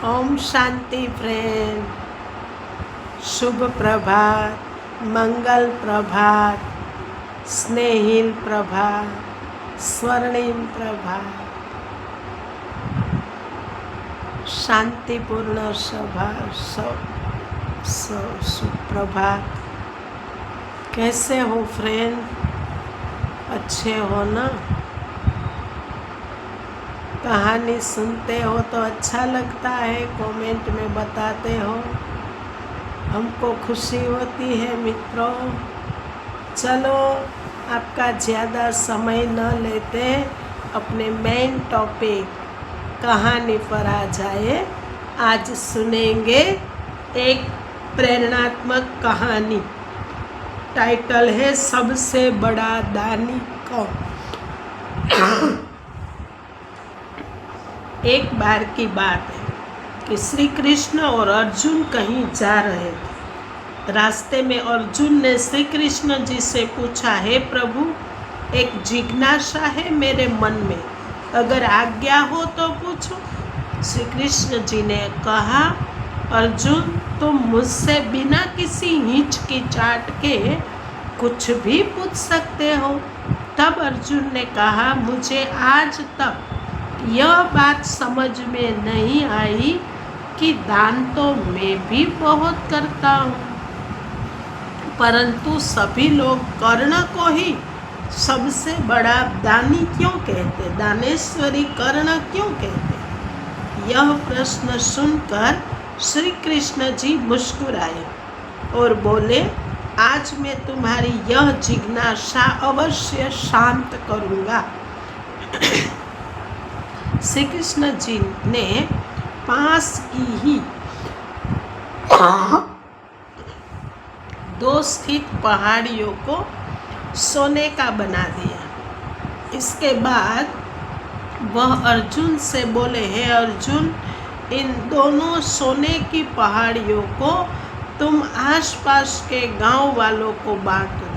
Om Shanti friend. शुभ प्रभात, मंगल प्रभात, स्नेहिल प्रभात, स्वर्णिम प्रभात, शांतिपूर्ण सुप्रभात। कैसे हो फ्रेंड? अच्छे हो ना? कहानी सुनते हो तो अच्छा लगता है, कमेंट में बताते हो, हमको खुशी होती है मित्रों। चलो आपका ज़्यादा समय न लेते अपने मेन टॉपिक कहानी पर आ जाए। आज सुनेंगे एक प्रेरणात्मक कहानी। टाइटल है सबसे बड़ा दानी कौन। एक बार की बात है कि श्री कृष्ण और अर्जुन कहीं जा रहे थे। रास्ते में अर्जुन ने श्री कृष्ण जी से पूछा, हे प्रभु, एक जिज्ञासा है मेरे मन में, अगर आज्ञा हो तो पूछो। श्री कृष्ण जी ने कहा, अर्जुन, तुम मुझसे बिना किसी हिचकिचाहट के कुछ भी पूछ सकते हो। तब अर्जुन ने कहा, मुझे आज तक यह बात समझ में नहीं आई कि दान तो मैं भी बहुत करता हूँ, परंतु सभी लोग कर्ण को ही सबसे बड़ा दानी क्यों कहते, दानेश्वरी कर्ण क्यों कहते। यह प्रश्न सुनकर श्री कृष्ण जी मुस्कुराए और बोले, आज मैं तुम्हारी यह जिज्ञासा अवश्य शांत करूँगा। श्री कृष्ण जी ने पास की ही दो स्थित पहाड़ियों को सोने का बना दिया। इसके बाद वह अर्जुन से बोले, हे अर्जुन, इन दोनों सोने की पहाड़ियों को तुम आसपास के गांव वालों को बांट दो।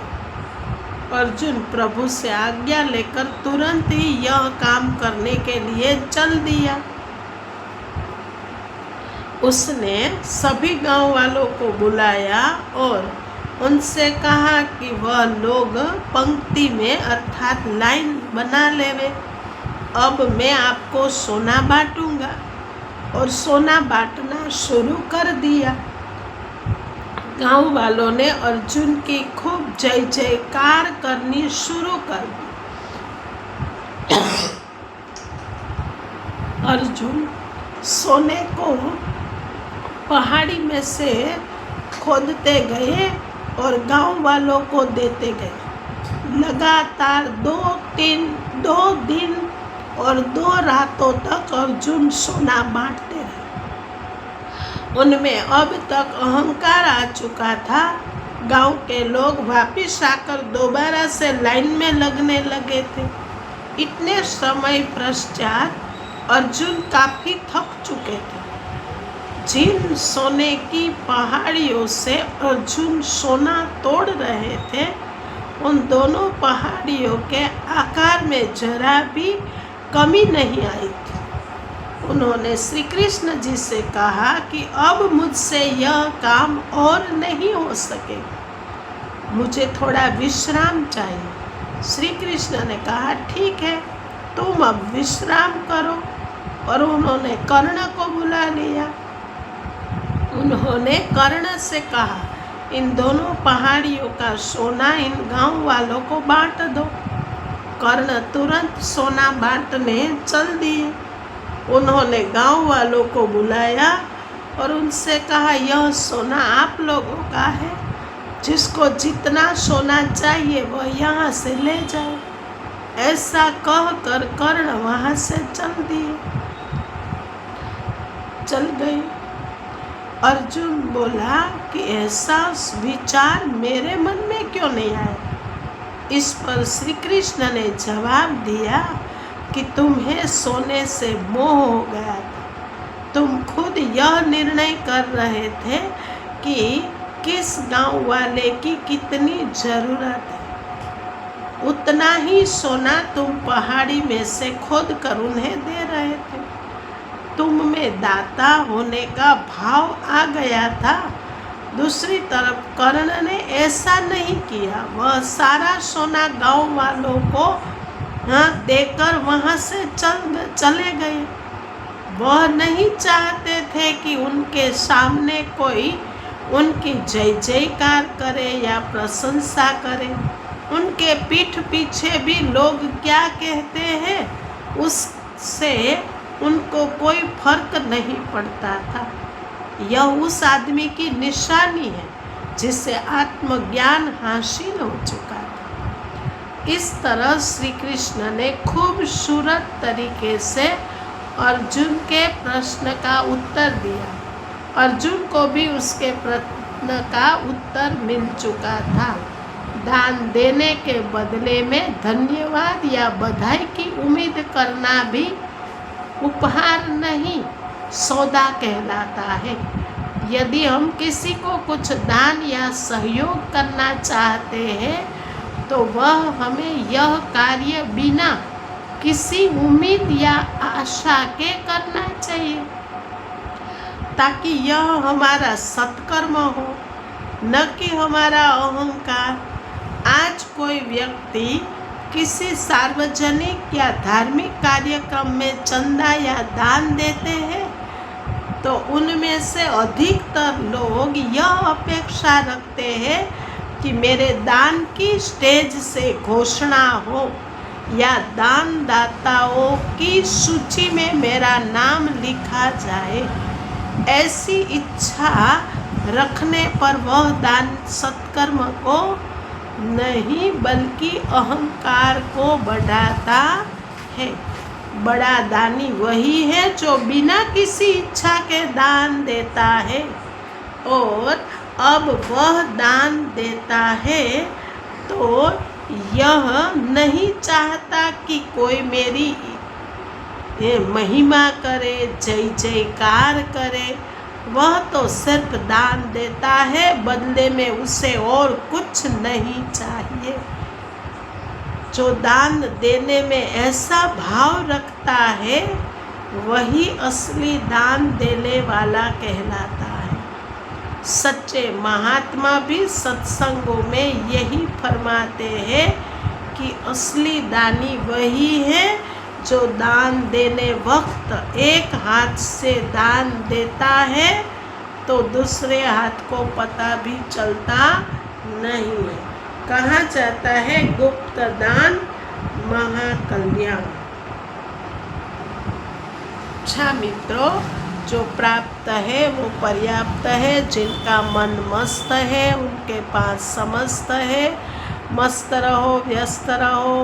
अर्जुन प्रभु से आज्ञा लेकर तुरंत ही यह काम करने के लिए चल दिया। उसने सभी गांव वालों को बुलाया और उनसे कहा कि वह लोग पंक्ति में अर्थात लाइन बना लेवे। अब मैं आपको सोना बांटूंगा। और सोना बांटना शुरू कर दिया। गांव वालों ने अर्जुन की खूब जय जयकार करनी शुरू कर दी। अर्जुन सोने को पहाड़ी में से खोदते गए और गांव वालों को देते गए। लगातार 2 दिन और 2 रातों तक अर्जुन सोना बांटते रहे। उनमें अब तक अहंकार आ चुका था। गांव के लोग वापिस आकर दोबारा से लाइन में लगने लगे थे। इतने समय पश्चात अर्जुन काफी थक चुके थे। जिन सोने की पहाड़ियों से अर्जुन सोना तोड़ रहे थे, उन दोनों पहाड़ियों के आकार में जरा भी कमी नहीं आई थी। उन्होंने श्री कृष्ण जी से कहा कि अब मुझसे यह काम और नहीं हो सकेगा, मुझे थोड़ा विश्राम चाहिए। श्री कृष्ण ने कहा, ठीक है, तुम अब विश्राम करो। और उन्होंने कर्ण को बुला लिया। उन्होंने कर्ण से कहा, इन दोनों पहाड़ियों का सोना इन गांव वालों को बांट दो। कर्ण तुरंत सोना बांटने चल दिए। उन्होंने गांव वालों को बुलाया और उनसे कहा, यह सोना आप लोगों का है, जिसको जितना सोना चाहिए वह यहाँ से ले जाए। ऐसा कहकर कर्ण वहाँ से चल गए। अर्जुन बोला कि ऐसा विचार मेरे मन में क्यों नहीं आया। इस पर श्री कृष्ण ने जवाब दिया कि तुम्हें सोने से मोह हो गया था। तुम खुद यह निर्णय कर रहे थे कि किस गांव वाले की कितनी जरूरत है, उतना ही सोना तुम पहाड़ी में से खोद कर उन्हें दे रहे थे। तुम में दाता होने का भाव आ गया था। दूसरी तरफ कर्ण ने ऐसा नहीं किया। वह सारा सोना गांव वालों को देकर वहां से चले गए। वह नहीं चाहते थे कि उनके सामने कोई उनकी जय जयकार करे या प्रशंसा करे। उनके पीठ पीछे भी लोग क्या कहते हैं उससे उनको कोई फर्क नहीं पड़ता था। यह उस आदमी की निशानी है जिसे आत्मज्ञान हासिल हो चुका था। इस तरह श्री कृष्ण ने खूबसूरत तरीके से अर्जुन के प्रश्न का उत्तर दिया। अर्जुन को भी उसके प्रश्न का उत्तर मिल चुका था। दान देने के बदले में धन्यवाद या बधाई की उम्मीद करना भी उपहार नहीं, सौदा कहलाता है। यदि हम किसी को कुछ दान या सहयोग करना चाहते हैं तो वह हमें यह कार्य बिना किसी उम्मीद या आशा के करना चाहिए, ताकि यह हमारा सत्कर्म हो, न कि हमारा अहंकार। आज कोई व्यक्ति किसी सार्वजनिक या धार्मिक कार्यक्रम में चंदा या दान देते हैं तो उनमें से अधिकतर लोग यह अपेक्षा रखते हैं कि मेरे दान की स्टेज से घोषणा हो या दानदाताओं की सूची में मेरा नाम लिखा जाए। ऐसी इच्छा रखने पर वह दान सत्कर्म को नहीं बल्कि अहंकार को बढ़ाता है। बड़ा दानी वही है जो बिना किसी इच्छा के दान देता है और अब वह दान देता है तो यह नहीं चाहता कि कोई मेरी महिमा करे, जय जयकार करे। वह तो सिर्फ दान देता है, बदले में उसे और कुछ नहीं चाहिए। जो दान देने में ऐसा भाव रखता है वही असली दान देने वाला कहलाता है। सच्चे महात्मा भी सत्संगों में यही फरमाते हैं कि असली दानी वही है जो दान देने वक्त एक हाथ से दान देता है तो दूसरे हाथ को पता भी चलता नहीं है। कहा जाता है गुप्त दान महाकल्याण। अच्छा मित्रों, जो प्राप्त है वो पर्याप्त है। जिनका मन मस्त है उनके पास समस्त है। मस्त रहो, व्यस्त रहो,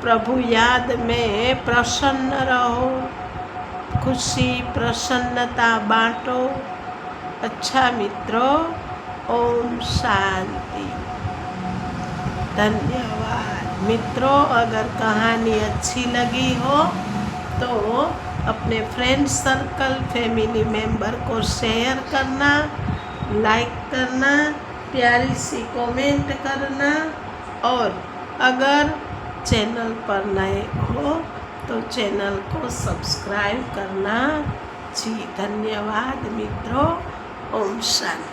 प्रभु याद में प्रसन्न रहो, खुशी प्रसन्नता बांटो। अच्छा मित्रों, ओम शांति। धन्यवाद मित्रों। अगर कहानी अच्छी लगी हो तो अपने फ्रेंड सर्कल, फैमिली मेम्बर को शेयर करना, लाइक करना, प्यारी सी कमेंट करना और अगर चैनल पर नए हो तो चैनल को सब्सक्राइब करना। जी धन्यवाद मित्रों। ओम शांति।